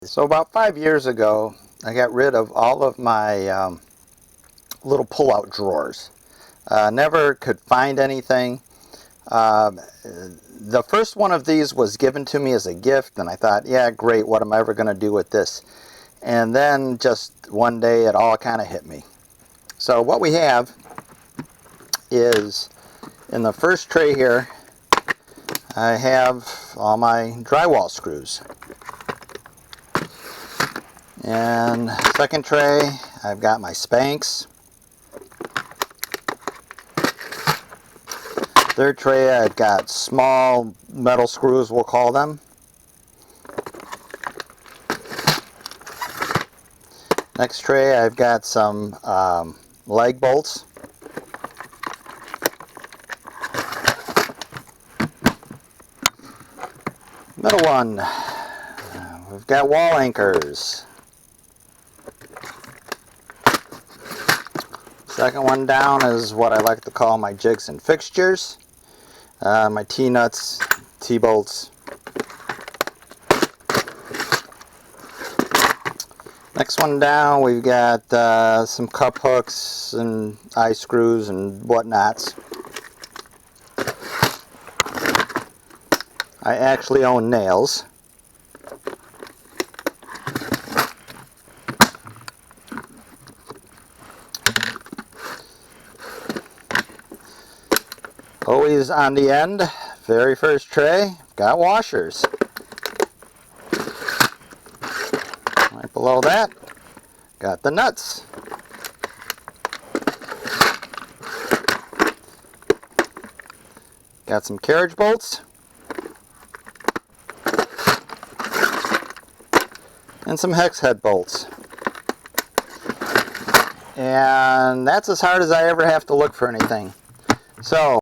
So about 5 years ago, I got rid of all of my little pull-out drawers. Never could find anything. The first one of these was given to me as a gift, and I thought, yeah, great, what am I ever going to do with this? And then just one day it all kind of hit me. So what we have is, in the first tray here, I have all my drywall screws. And second tray, I've got my spanks. Third tray, I've got small metal screws, we'll call them. Next tray, I've got some leg bolts. Middle one, we've got wall anchors. Second one down is what I like to call my jigs and fixtures. My T-nuts, T-bolts. Next one down, we've got some cup hooks and eye screws and whatnots. I actually own nails. Always on the end, very first tray, got washers. Right below that, got the nuts. Got some carriage bolts. And some hex head bolts. And that's as hard as I ever have to look for anything. So